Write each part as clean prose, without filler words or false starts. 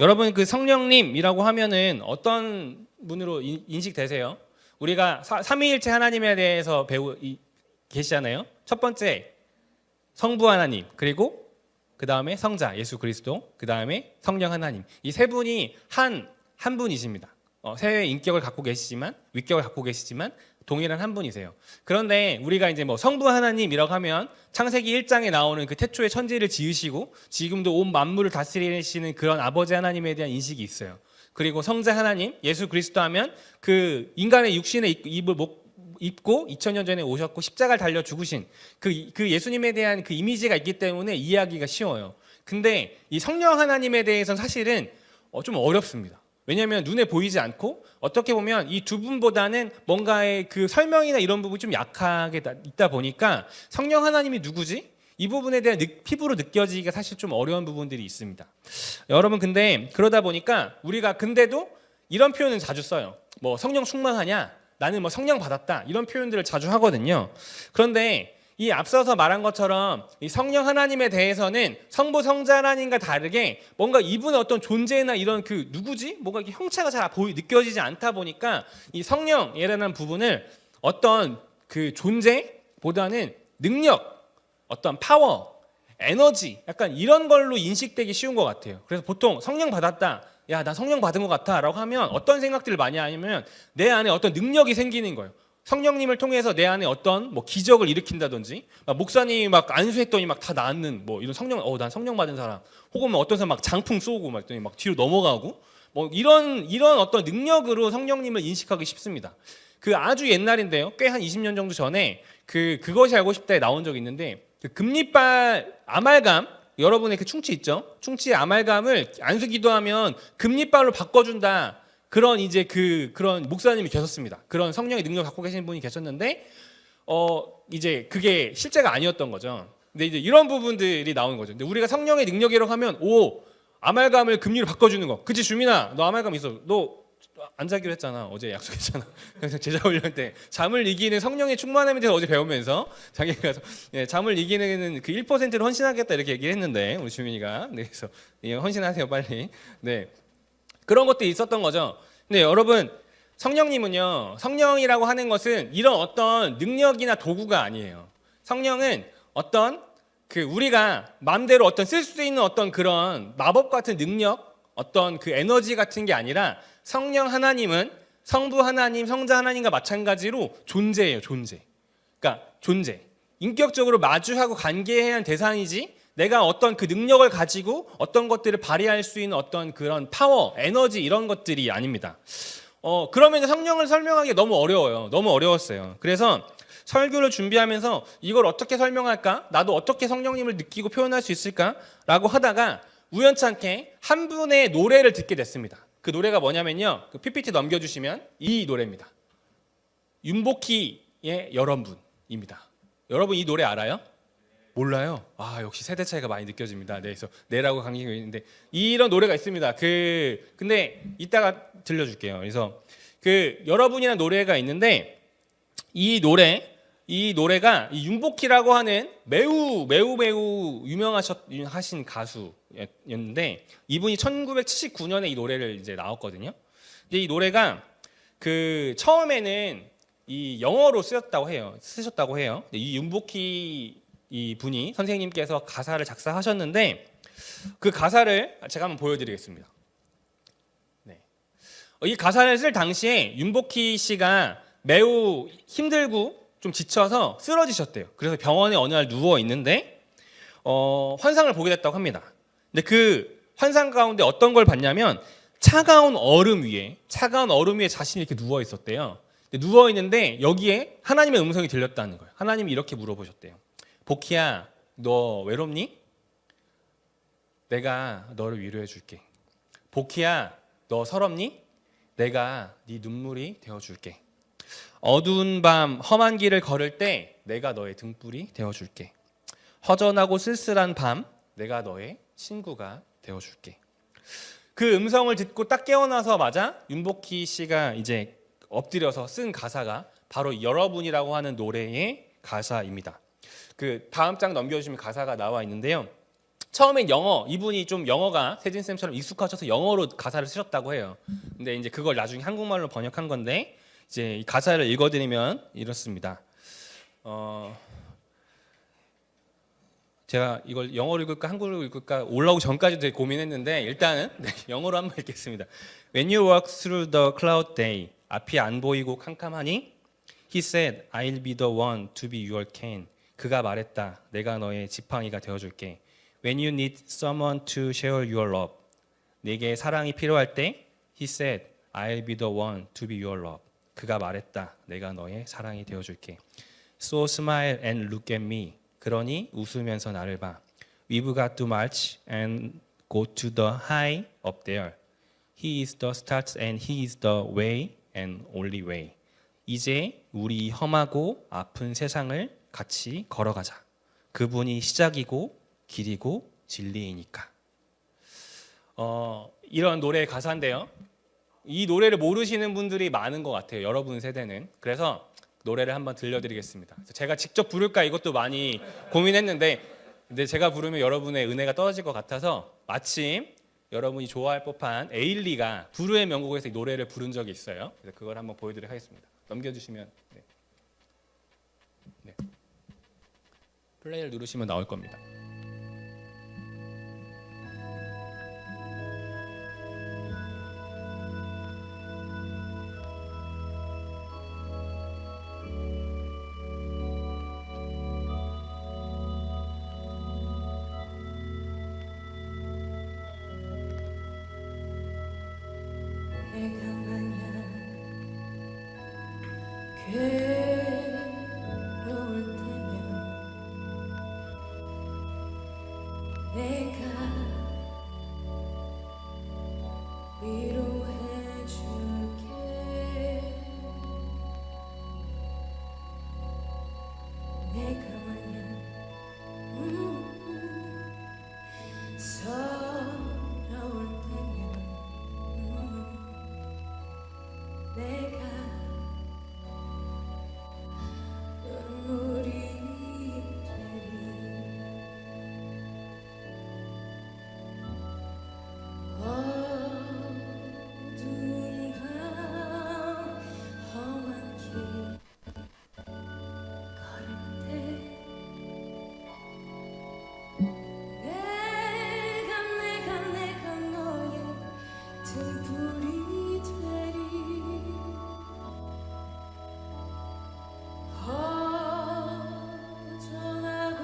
여러분 그 성령님이라고 하면은 어떤 분으로 인식되세요? 우리가 삼위일체 하나님에 대해서 계시잖아요. 첫 번째 성부 하나님, 그리고 그 다음에 성자 예수 그리스도, 그 다음에 성령 하나님. 이 세 분이 한 분이십니다. 세 인격을 갖고 계시지만, 윗격을 갖고 계시지만 동일한 한 분이세요. 그런데 우리가 이제 뭐 성부 하나님이라고 하면 창세기 1장에 나오는 그 태초에 천지를 지으시고 지금도 온 만물을 다스리시는 그런 아버지 하나님에 대한 인식이 있어요. 그리고 성자 하나님 예수 그리스도 하면 그 인간의 육신의 입을 입고 2000년 전에 오셨고 십자가를 달려 죽으신 그 예수님에 대한 그 이미지가 있기 때문에 이해하기가 쉬워요. 근데 이 성령 하나님에 대해서는 사실은 좀 어렵습니다. 왜냐하면 눈에 보이지 않고 어떻게 보면 이 두 분보다는 뭔가의 그 설명이나 이런 부분이 좀 약하게 있다 보니까 성령 하나님이 누구지? 이 부분에 대한 피부로 느껴지기가 사실 좀 어려운 부분들이 있습니다. 여러분 근데 그러다 보니까 우리가 근데도 이런 표현을 자주 써요. 뭐 성령 충만하냐? 나는 뭐 성령 받았다. 이런 표현들을 자주 하거든요. 그런데 이 앞서서 말한 것처럼 이 성령 하나님에 대해서는 성부 성자 하나님과 다르게 뭔가 이분의 어떤 존재나 이런 그 누구지? 뭔가 이렇게 형체가 잘 느껴지지 않다 보니까 이 성령이라는 부분을 어떤 그 존재보다는 능력, 어떤 파워, 에너지 약간 이런 걸로 인식되기 쉬운 것 같아요. 그래서 보통 성령 받았다. 야, 나 성령 받은 것 같아 라고 하면 어떤 생각들을 많이 하냐면 내 안에 어떤 능력이 생기는 거예요. 성령님을 통해서 내 안에 어떤 뭐 기적을 일으킨다든지 목사님이 막 안수했더니 막 다 낫는 뭐 이런 성령 난 성령 받은 사람 혹은 뭐 어떤 사람 막 장풍 쏘고 막 했더니 막 뒤로 넘어가고 뭐 이런 어떤 능력으로 성령님을 인식하기 쉽습니다. 그 아주 옛날인데요. 꽤 한 20년 정도 전에 그것이 알고 싶다에 나온 적이 있는데 그 금리빨 아말감 여러분의 그 충치 있죠? 충치의 아말감을 안수 기도하면 금리빨로 바꿔준다. 그런 이제 그런 목사님이 계셨습니다. 그런 성령의 능력을 갖고 계신 분이 계셨는데 이제 그게 실제가 아니었던 거죠. 근데 이제 이런 부분들이 나오는 거죠. 근데 우리가 성령의 능력이라고 하면 아말감을 금리로 바꿔주는 거. 그치 주민아, 너 아말감 있어. 너 안 자기로 했잖아. 어제 약속했잖아. 그래서 제자 훈련 때 잠을 이기는 성령의 충만함에 대해서 어제 배우면서 자기가 잠을 이기는 그 1%를 헌신하겠다 이렇게 얘기를 했는데 우리 주민이가 네, 그래서 헌신하세요 빨리. 네. 그런 것도 있었던 거죠. 근데 여러분 성령님은요, 성령이라고 하는 것은 이런 어떤 능력이나 도구가 아니에요. 성령은 어떤 우리가 마음대로 어떤 쓸 수 있는 어떤 그런 마법 같은 능력, 어떤 그 에너지 같은 게 아니라 성령 하나님은 성부 하나님, 성자 하나님과 마찬가지로 존재예요, 존재. 그러니까 존재. 인격적으로 마주하고 관계해야 하는 대상이지 내가 어떤 그 능력을 가지고 어떤 것들을 발휘할 수 있는 어떤 그런 파워, 에너지 이런 것들이 아닙니다. 그러면 성령을 설명하기 너무 어려워요. 너무 어려웠어요. 그래서 설교를 준비하면서 이걸 어떻게 설명할까? 나도 어떻게 성령님을 느끼고 표현할 수 있을까라고 하다가 우연찮게 한 분의 노래를 듣게 됐습니다. 그 노래가 뭐냐면요. 그 PPT 넘겨주시면 이 노래입니다. 윤복희의 여러분입니다. 여러분 이 노래 알아요? 몰라요? 역시 세대 차이가 많이 느껴집니다. 네, 그래서 내라고 강의가 있는데 이런 노래가 있습니다. 근데 이따가 들려줄게요. 그래서 여러분이라는 노래가 있는데 이 노래가 이 윤복희라고 하는 매우 유명하신 가수였는데 이분이 1979년에 이 노래를 이제 나왔거든요. 근데 이 노래가 처음에는 이 영어로 쓰셨다고 해요. 이 윤복희 이 분이 선생님께서 가사를 작사하셨는데 그 가사를 제가 한번 보여드리겠습니다. 네. 이 가사를 쓸 당시에 윤복희 씨가 매우 힘들고 좀 지쳐서 쓰러지셨대요. 그래서 병원에 어느 날 누워 있는데 환상을 보게 됐다고 합니다. 근데 그 환상 가운데 어떤 걸 봤냐면 차가운 얼음 위에 자신이 이렇게 누워 있었대요. 누워 있는데 여기에 하나님의 음성이 들렸다는 거예요. 하나님이 이렇게 물어보셨대요. 복희야, 너 외롭니? 내가 너를 위로해 줄게. 복희야, 너 서럽니? 내가 네 눈물이 되어 줄게. 어두운 밤 험한 길을 걸을 때 내가 너의 등불이 되어 줄게. 허전하고 쓸쓸한 밤 내가 너의 친구가 되어 줄게. 그 음성을 듣고 딱 깨어나서마자 윤복희 씨가 이제 엎드려서 쓴 가사가 바로 여러분이라고 하는 노래의 가사입니다. 그 다음 장 넘겨주시면 가사가 나와 있는데요. 처음엔 영어, 이분이 좀 영어가 세진 쌤처럼 익숙하셔서 영어로 가사를 쓰셨다고 해요. 근데 이제 그걸 나중에 한국말로 번역한 건데 이제 이 가사를 읽어드리면 이렇습니다. 제가 이걸 영어로 읽을까 한국어로 읽을까 올라오기 전까지 되게 고민했는데 일단은 영어로 한번 읽겠습니다. When you walk through the cloud day, 앞이 안 보이고 캄캄하니 He said, I'll be the one to be your cane. 그가 말했다. 내가 너의 지팡이가 되어줄게. When you need someone to share your love. 내게 사랑이 필요할 때 He said, I'll be the one to be your love. 그가 말했다. 내가 너의 사랑이 되어줄게. So smile and look at me. 그러니 웃으면서 나를 봐. We've got to march and go to the high up there. He is the start and he is the way and only way. 이제 우리 험하고 아픈 세상을 같이 걸어가자. 그분이 시작이고 길이고 진리이니까. 이런 노래의 가사인데요. 이 노래를 모르시는 분들이 많은 것 같아요. 여러분 세대는. 그래서 노래를 한번 들려드리겠습니다. 제가 직접 부를까 이것도 많이 고민했는데 근데 제가 부르면 여러분의 은혜가 떨어질 것 같아서 마침 여러분이 좋아할 법한 에일리가 부르의 명곡에서 이 노래를 부른 적이 있어요. 그래서 그걸 한번 보여드리도록 하겠습니다. 넘겨주시면 네. 플레이를 누르시면 나올 겁니다. 내가 만약 괴로울 때면 내가 위로해 줄게. 내가 만약 서러울 때면 내가 눈물이 되리. 어두운 밤 험한 길 걸을 때 내가 너의 등불이 되리. 허전하고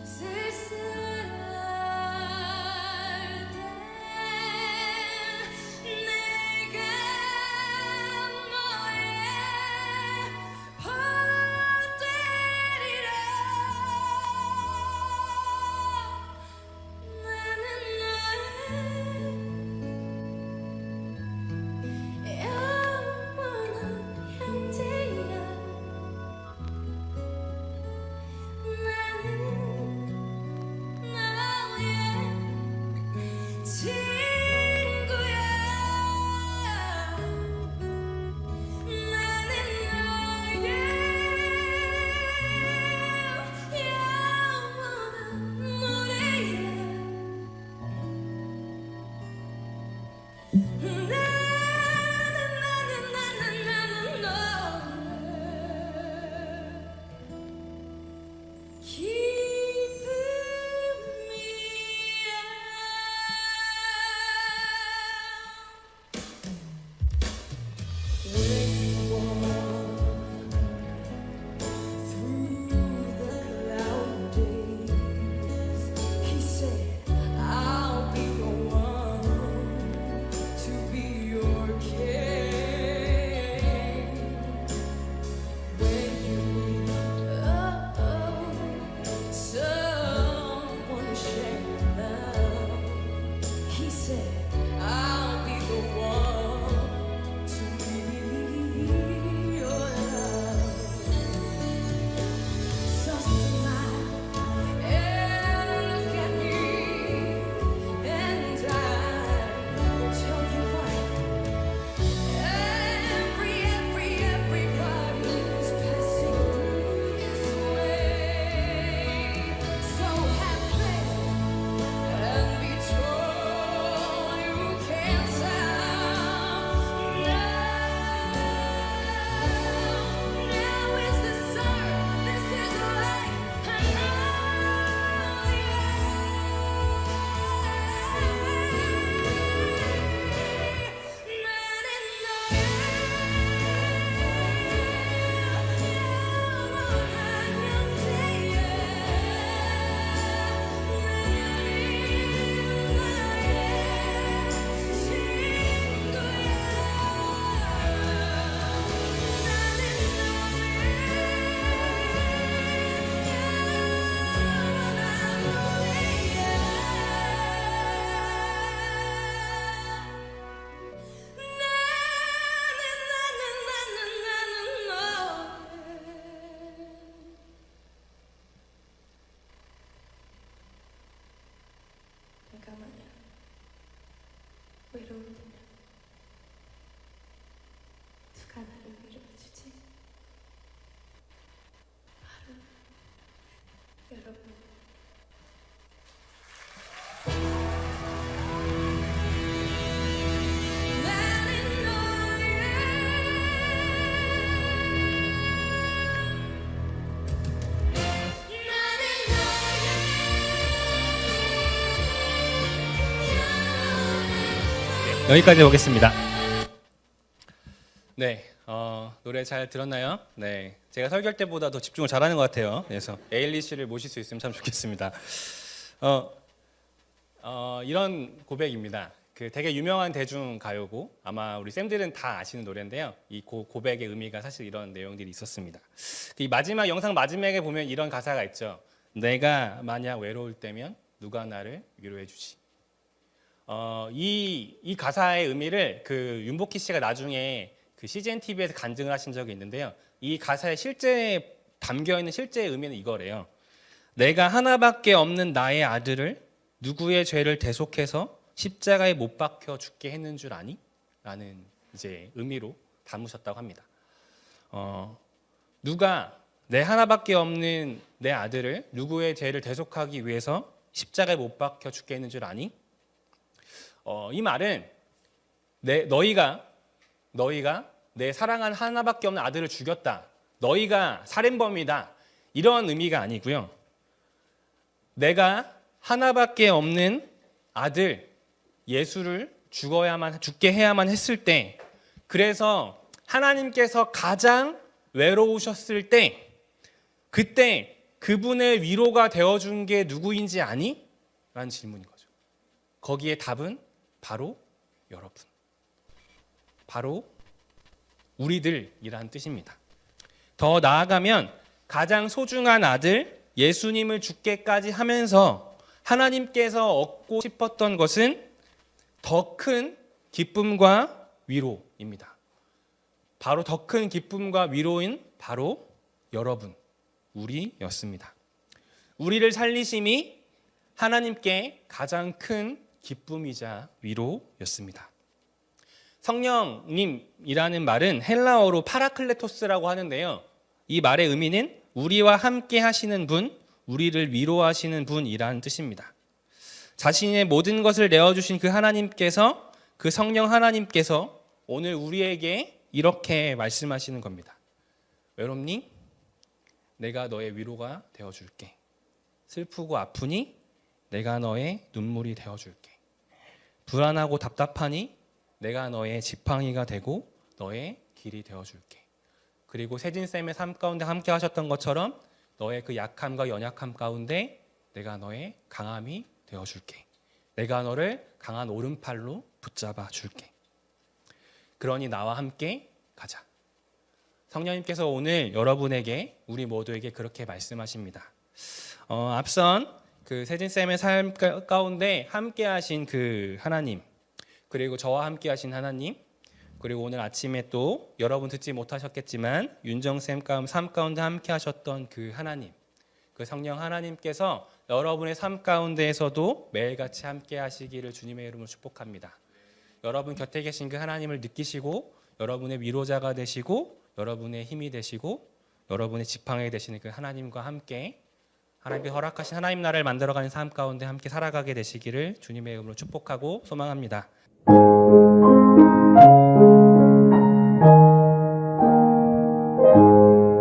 쓸쓸할 때 내가 너의 보 되리라. 나는 너의 영원한 형제야. 나는 너의 친구야. 나는 너의 영원한 노래야. 나는 너의 기쁨이야. When you walk through the cloud days, He said, I'll be the one to be your king. When you need someone to share your love, He said, I'll be the one to be 하나를 밀어주지. 바로 여러분. 나는 여기까지 보겠습니다. 네, 노래 잘 들었나요? 네, 제가 설교할 때보다 더 집중을 잘하는 것 같아요. 그래서 에일리 씨를 모실 수 있으면 참 좋겠습니다. 이런 고백입니다. 그 되게 유명한 대중 가요고 아마 우리 쌤들은 다 아시는 노래인데요. 이 고백의 의미가 사실 이런 내용들이 있었습니다. 이 마지막 영상 마지막에 보면 이런 가사가 있죠. 내가 만약 외로울 때면 누가 나를 위로해주지. 이 가사의 의미를 그 윤복희 씨가 나중에 그 CGN TV에서 간증을 하신 적이 있는데요. 이 가사에 실제 담겨 있는 실제 의미는 이거래요. 내가 하나밖에 없는 나의 아들을 누구의 죄를 대속해서 십자가에 못 박혀 죽게 했는 줄 아니? 라는 이제 의미로 담으셨다고 합니다. 누가 내 하나밖에 없는 내 아들을 누구의 죄를 대속하기 위해서 십자가에 못 박혀 죽게 했는 줄 아니? 이 말은 너희가 내 사랑하는 하나밖에 없는 아들을 죽였다. 너희가 살인범이다. 이런 의미가 아니고요. 내가 하나밖에 없는 아들 예수를 죽게 해야만 했을 때, 그래서 하나님께서 가장 외로우셨을 때, 그때 그분의 위로가 되어준 게 누구인지 아니? 라는 질문인 거죠. 거기에 답은 바로 여러분, 바로 우리들이라는 뜻입니다. 더 나아가면 가장 소중한 아들 예수님을 죽게까지 하면서 하나님께서 얻고 싶었던 것은 더 큰 기쁨과 위로입니다. 바로 더 큰 기쁨과 위로인 바로 여러분, 우리였습니다. 우리를 살리심이 하나님께 가장 큰 기쁨이자 위로였습니다. 성령님이라는 말은 헬라어로 파라클레토스라고 하는데요. 이 말의 의미는 우리와 함께 하시는 분, 우리를 위로하시는 분이라는 뜻입니다. 자신의 모든 것을 내어주신 그 하나님께서, 그 성령 하나님께서 오늘 우리에게 이렇게 말씀하시는 겁니다. 외롭니? 내가 너의 위로가 되어줄게. 슬프고 아프니? 내가 너의 눈물이 되어줄게. 불안하고 답답하니? 내가 너의 지팡이가 되고 너의 길이 되어줄게. 그리고 세진쌤의 삶 가운데 함께 하셨던 것처럼 너의 그 약함과 연약함 가운데 내가 너의 강함이 되어줄게. 내가 너를 강한 오른팔로 붙잡아 줄게. 그러니 나와 함께 가자. 성령님께서 오늘 여러분에게, 우리 모두에게 그렇게 말씀하십니다. 앞선 그 세진쌤의 삶 가운데 함께 하신 그 하나님, 그리고 저와 함께 하신 하나님, 그리고 오늘 아침에 또 여러분 듣지 못하셨겠지만 윤정쌤 삶 가운데 함께 하셨던 그 하나님, 그 성령 하나님께서 여러분의 삶 가운데에서도 매일같이 함께 하시기를 주님의 이름으로 축복합니다. 여러분 곁에 계신 그 하나님을 느끼시고 여러분의 위로자가 되시고 여러분의 힘이 되시고 여러분의 지팡이 되시는 그 하나님과 함께 하나님께 허락하신 하나님 나라를 만들어가는 삶 가운데 함께 살아가게 되시기를 주님의 이름으로 축복하고 소망합니다.